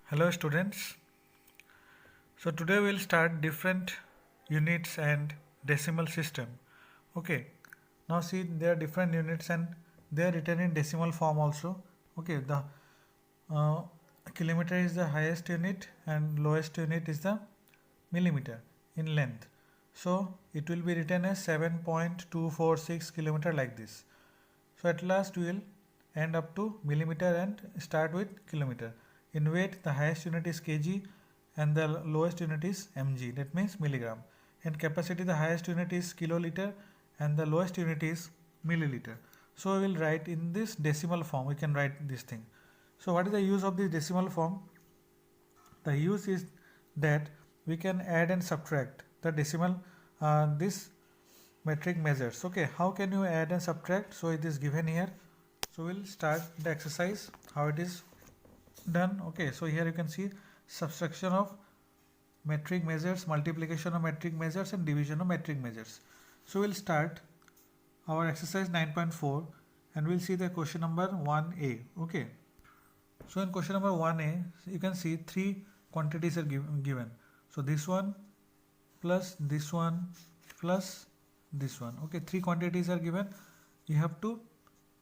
Hello students. So today we'll start different units and decimal system. Okay. Now see there are different units and they are written in decimal form also. Okay. The uh, kilometer is the highest unit and lowest unit is the millimeter in length. So it will be written as 7.246 kilometer like this. So at last we will end up to millimeter and start with kilometer. In weight, the highest unit is kg and the lowest unit is mg. That means milligram. In capacity, the highest unit is kiloliter and the lowest unit is milliliter. So we will write in this decimal form. We can write this thing. So what is the use of this decimal form? The use is that we can add and subtract the decimal this metric measures. Okay, how can you add and subtract? So it is given here. So we'll start the exercise how it is done. Okay, so here you can see subtraction of metric measures, multiplication of metric measures and division of metric measures. So we'll start our exercise 9.4 and we'll see the question number 1a. Okay, so in question number 1a you can see three quantities are given. So this one plus this one plus this one. Okay, three quantities are given. You have to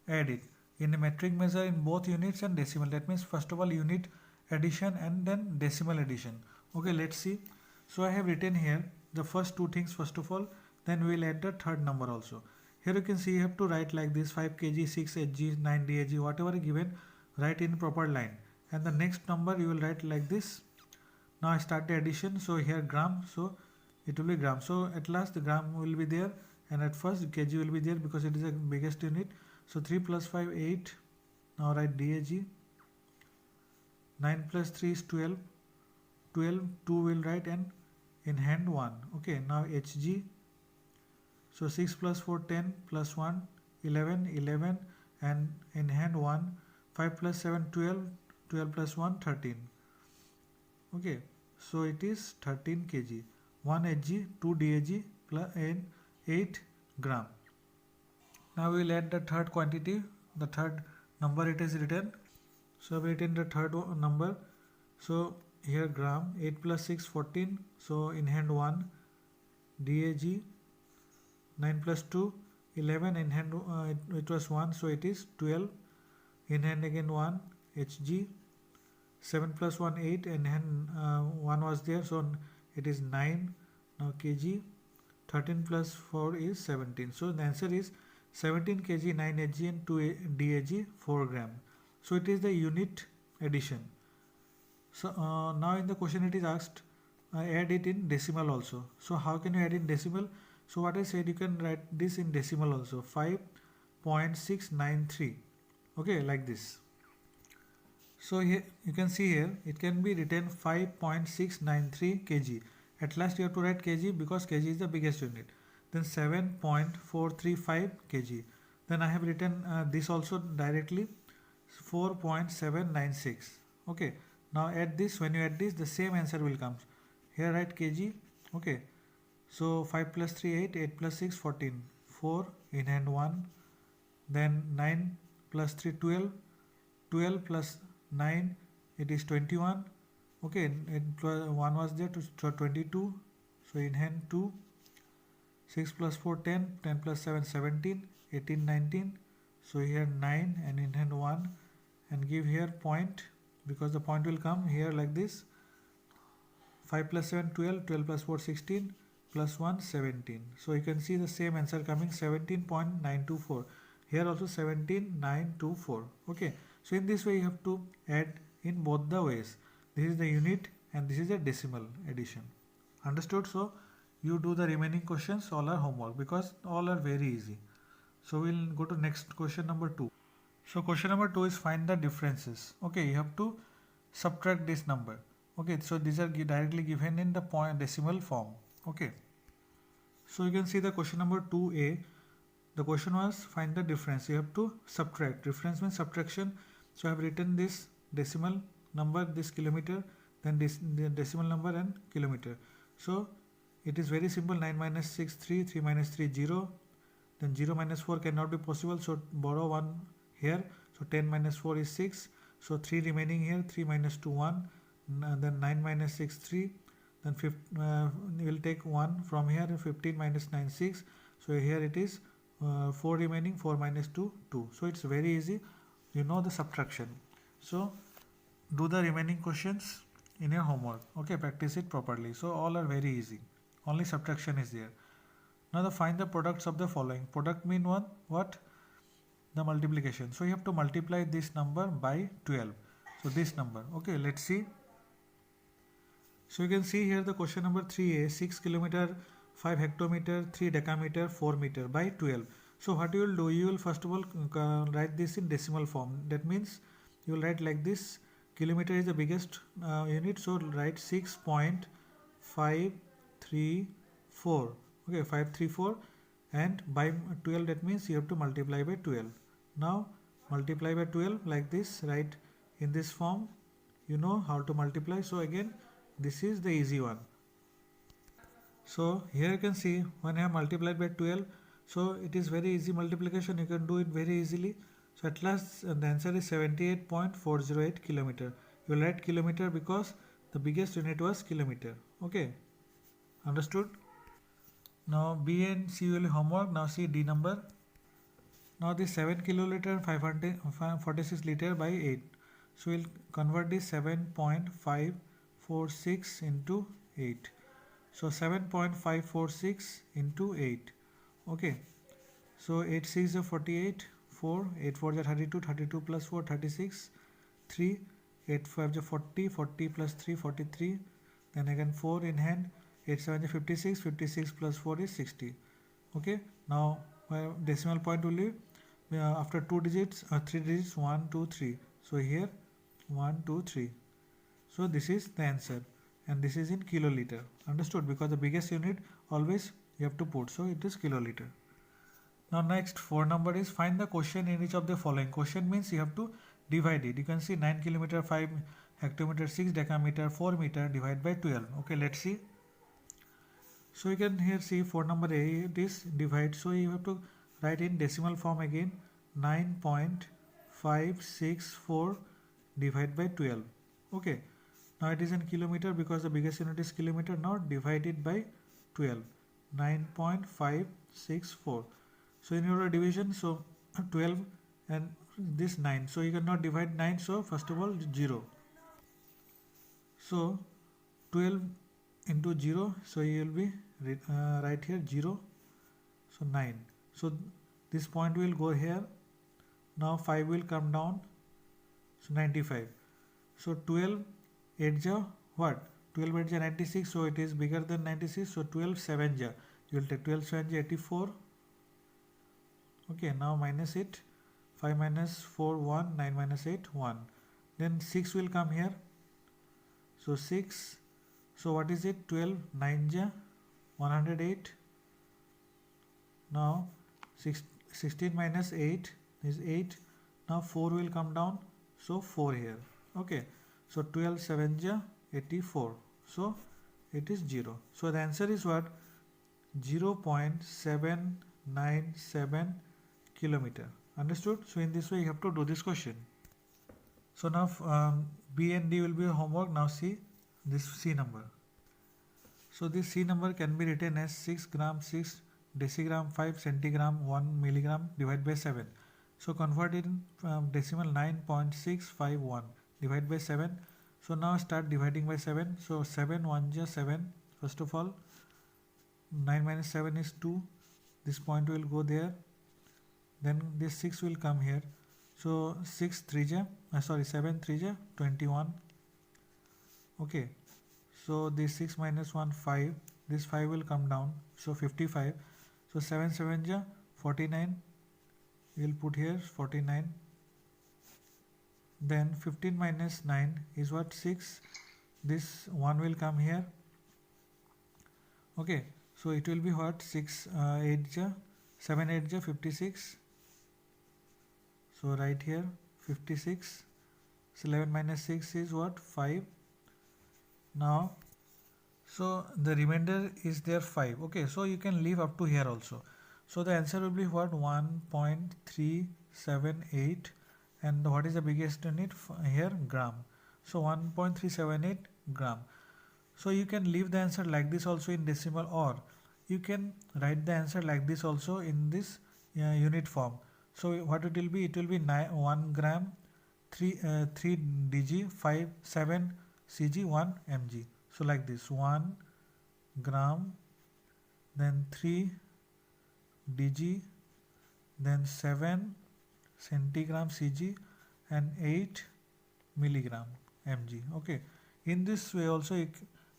add it in a metric measure in both units and decimal. That means first of all unit addition and then decimal addition. Okay, let's see. So I have written here the first two things first of all, then we will add the third number also. Here you can see you have to write like this 5 kg, 6 hg, 9 dg, whatever given, write in proper line. And the next number you will write like this. Now I start the addition. So here gram, so it will be gram. So at last the gram will be there and at first kg will be there because it is the biggest unit. So 3 plus 5 8. Now write DAG. 9 plus 3 is 12. 12 2 will write and in hand 1. Okay, now HG. So 6 plus 4 10 plus 1 11 11 and in hand 1. 5 plus 7 12. 12 plus 1 13. Okay, so it is 13 kg. 1 Hg 2 DAG plus 8 gram. Now we will add the third quantity, the third number it is written. So we written the third number. So here gram 8 plus 6 14. So in hand 1 DAG 9 plus 2 11 in hand it was 1 so it is 12 in hand again 1 HG 7 plus 1 8 and hand 1 was there so it is 9 now kg 13 plus 4 is 17. So the answer is 17 kg 9 Hg and 2 DAG 4 gram. So it is the unit addition. So now in the question it is asked add it in decimal also. So how can you add in decimal? So what I said you can write this in decimal also 5.693. Okay, like this. So here you can see here it can be written 5.693 kg. At last you have to write kg because kg is the biggest unit. Then 7.435 kg. Then I have written this also directly 4.796. Okay. Now add this. When you add this, the same answer will come. Here write kg. Okay. So 5 plus 3 8. 8 plus 6 14. 4 in hand 1. Then 9 plus 3 12. 12 plus 9 it is 21. Okay. 1 was there to 22. So in hand 2. 6 plus 4 10. 10 plus 7 17. 18 19. So here 9 and in hand 1 and give here point because the point will come here like this 5 plus 7 12 12 plus 4 16 plus 1 17. So you can see the same answer coming 17.924. Here also 17.924. Okay, so in this way you have to add in both the ways. This is the unit and this is a decimal addition. Understood? So you do the remaining questions, all are homework because all are very easy. So we'll go to next question number 2. So question number 2 is find the differences. Okay, you have to subtract this number. Okay, so these are directly given in the point decimal form. Okay, so you can see the question number 2a. The question was find the difference. You have to subtract. Difference means subtraction. So I have written this decimal number, this kilometer, then this the decimal number and kilometer. So it is very simple. 9 minus 6 3, 3 minus 3 0. Then 0 minus 4 cannot be possible. So borrow 1 here. So 10 minus 4 is 6. So 3 remaining here. 3 minus 2 1. then 9 minus 6 3, then we will take 1 from here, 15 minus 9 6, so here it is 4 remaining, 4 minus 2 2. So it's very easy, you know the subtraction. So do the remaining questions in your homework, okay, practice it properly. So all are very easy, only subtraction is there. Now find the products of the following. Product mean what? The multiplication. So you have to multiply this number by 12. So this number, okay, let's see. So you can see here the question number 3a, 6 kilometer, 5 hectometer, 3 decameter, 4 meter by 12. So what you will do, you will first of all write this in decimal form. That means you will write like this. Kilometer is the biggest unit, so write 6.534. Okay, 534, and by 12, that means you have to multiply by 12. Now multiply by 12 like this, write in this form. You know how to multiply. So again, this is the easy one. So here you can see when I have multiplied by 12, so it is very easy multiplication, you can do it very easily. So at last the answer is 78.408 kilometer. You will write kilometer because the biggest unit was kilometer. Okay, understood? Now B and C will homework. Now see D number. Now this 7 kiloliter 546 liter by 8. So we'll convert this 7.546 into 8. So 7.546 into 8. Okay. So 8 6 is 48, 4, 8 4 is 32, 32 plus 4, 36, 3, 8 5 is 40, 40 plus 3, 43. Then again 4 in hand, 8 7 is 56, 56 plus 4 is 60. Okay. Now decimal point will be after 2 digits, 3 digits, 1 2 3. So here 1 2 3. So this is the answer, and this is in kiloliter. Understood? Because the biggest unit always you have to put, so it is kiloliter. Now next 4 number is find the quotient in each of the following. Quotient means you have to divide it. You can see 9 kilometer, 5 hectometer, 6 decameter, 4 meter, divide by 12. Okay, let's see. So you can here see 4 number A, it is divide. So you have to write in decimal form again, 9.564 divided by 12. Okay, now it is in kilometer because the biggest unit is kilometer. Now divide it by 12, 9.564. So in your division, so 12 and this 9. So you cannot divide 9. So first of all 0. So 12 into 0. So you will be right here 0. So 9. So this point will go here. Now 5 will come down. So 95. So 12 8 ja what? 12 8 ja 96. So it is bigger than 96. So 12 7 ja. You will take 12 7 ja 84. Okay, now minus it. 5 minus 4 1, 9 minus 8 1. Then 6 will come here. So 6. So what is it? 12 9 ja 108. Now 16 minus 8 is 8. Now 4 will come down. So 4 here. Okay. So 12 7 ja 84. So it is 0. So the answer is what? 0.797 kilometer. Understood? So in this way you have to do this question. So now B and D will be homework. Now see this C number. So this C number can be written as 6 gram 6 decigram 5 centigram 1 milligram divided by 7. So convert it in decimal 9.651 divided by 7. So now start dividing by 7. So 7 1 ja 7. First of all 9 minus 7 is 2. This point will go there. Then this 6 will come here. So 6 3 ja 7 3 ja 21. Okay. So this 6 minus 1 5. This 5 will come down. So 55. So 7 7 ja 49. We will put here 49. Then 15 minus 9 is what? 6. This 1 will come here. Okay. So it will be what? 6 8 ja 7 8 ja 56. So right here 56. So 11 minus 6 is what? 5. Now so the remainder is there 5. Okay, so you can leave up to here also. So the answer will be what? 1.378. And what is the biggest unit here? Gram. So 1.378 gram. So you can leave the answer like this also in decimal, or you can write the answer like this also in this unit form. So what it will be? It will be 1 gram, 3 dg, 5 7 cg, 1 mg. So like this, 1 gram, then 3 dg, then 7 centigram cg, and 8 milligram mg. Okay, in this way also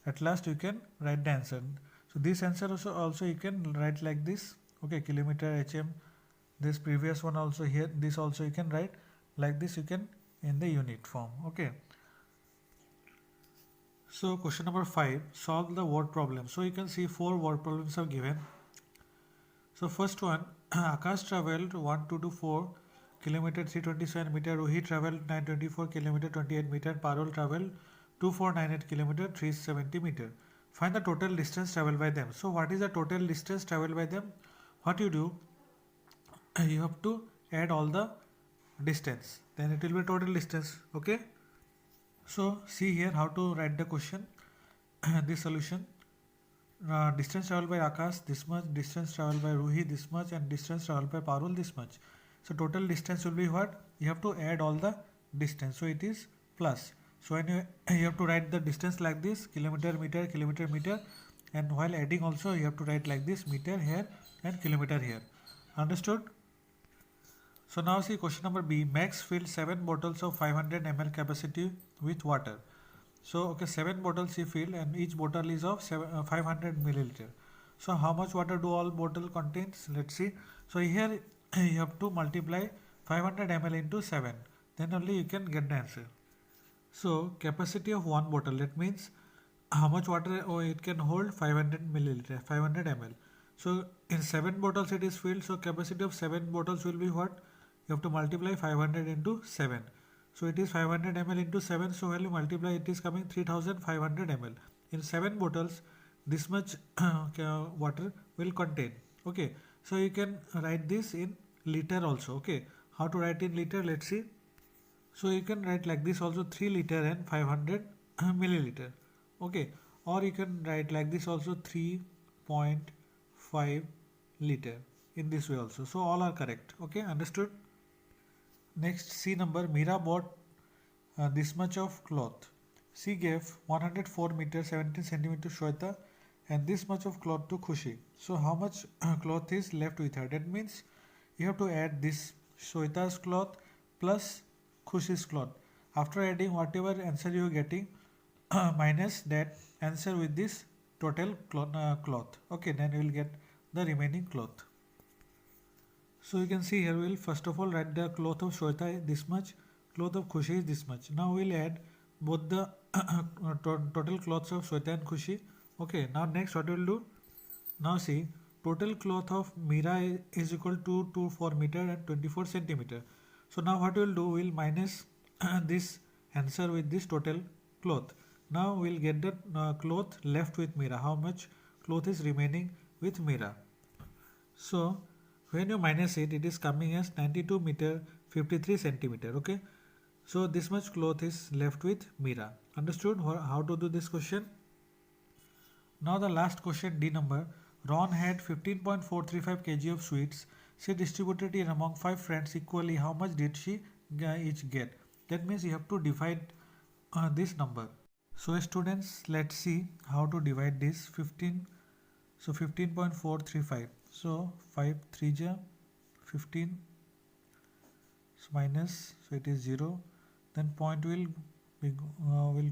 at last you can write the answer. So this answer also you can write like this. Okay, kilometer hm. This previous one also here, this also you can write like this, you can in the unit form. Okay, so question number 5, solve the word problem. So you can see 4 word problems are given. So first one, Akash traveled 1224 kilometer 327 meter, Rohit traveled 924 kilometer 28 meter, Parul traveled 2498 kilometer 370 meter. Find the total distance traveled by them. So what is the total distance traveled by them? What you do, you have to add all the distance, then it will be total distance. Okay, so see here how to write the question. This solution, distance traveled by Akash this much, distance traveled by Ruhi this much, and distance traveled by Parul this much. So total distance will be what? You have to add all the distance, so it is plus. So when you have to write the distance like this, kilometer meter kilometer meter, and while adding also you have to write like this, meter here and kilometer here. Understood? So now see question number B. Max filled 7 bottles of 500 ml capacity with water. So okay, 7 bottles he filled, and each bottle is of 500 milliliter. So how much water do all bottle contains? Let's see. So here you have to multiply 500 ml into 7. Then only you can get the answer. So capacity of one bottle, that means how much water it can hold, 500 milliliter, 500 ml. So in 7 bottles it is filled. So capacity of 7 bottles will be what? You have to multiply 500 into 7. So it is 500 ml into 7. So when you multiply, it is coming 3500 ml. In 7 bottles, this much water will contain. Okay. So you can write this in liter also. Okay. How to write in liter? Let's see. So you can write like this also, 3 liter and 500 milliliter. Okay. Or you can write like this also, 3.5 liter. In this way also. So all are correct. Okay. Understood? Next, C number, Mira bought this much of cloth. She gave 104 meter 17 centimeter Shweta and this much of cloth to Khushi. So how much cloth is left with her? That means you have to add this Shweta's cloth plus Khushi's cloth. After adding whatever answer you are getting, minus that answer with this total cloth. Okay, then you will get the remaining cloth. So you can see here we will first of all write the cloth of Shweta is this much, cloth of Khushi is this much. Now we will add both the total cloths of Shweta and Khushi. Okay, now next what we will do? Now see, total cloth of Mira is equal to 24 meter and 24 centimeter. So now what we will do? We will minus this answer with this total cloth. Now we will get the cloth left with Mira. How much cloth is remaining with Mira? So when you minus it, it is coming as 92 meter 53 centimeter. Okay, so this much cloth is left with Mira. Understood how to do this question? Now the last question, D number. Ron had 15.435 kg of sweets. She distributed it among 5 friends equally. How much did she each get? That means you have to divide this number. So students, let's see how to divide this 15. So 15.435. So 5 3 ja 15. So minus, so it is 0. Then point will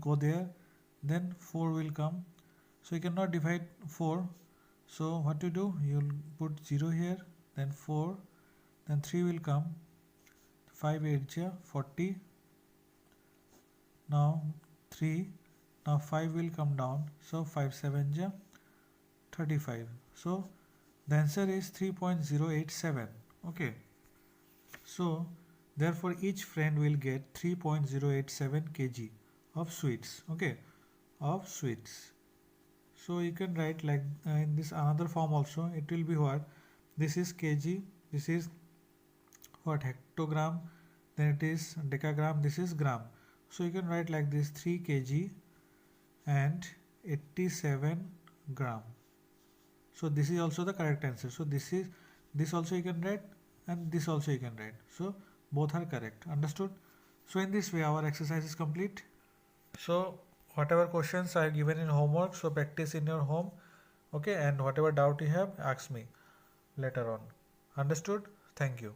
go there. Then 4 will come. So you cannot divide 4. So what you do? You will put 0 here. Then 4. Then 3 will come. 5 8 ja 40. Now 3. Now 5 will come down. So 5 7 ja 35. So the answer is 3.087. Okay. So therefore each friend will get 3.087 kg of sweets. Okay, of sweets. So you can write like in this another form also. It will be what? This is kg. This is what? Hectogram. Then it is decagram. This is gram. So you can write like this: 3 kg and 87 gram. So this is also the correct answer. So this also you can write and this also you can write. So both are correct. Understood? So in this way our exercise is complete. So whatever questions are given in homework, so practice in your home. Okay, and whatever doubt you have, ask me later on. Understood? Thank you.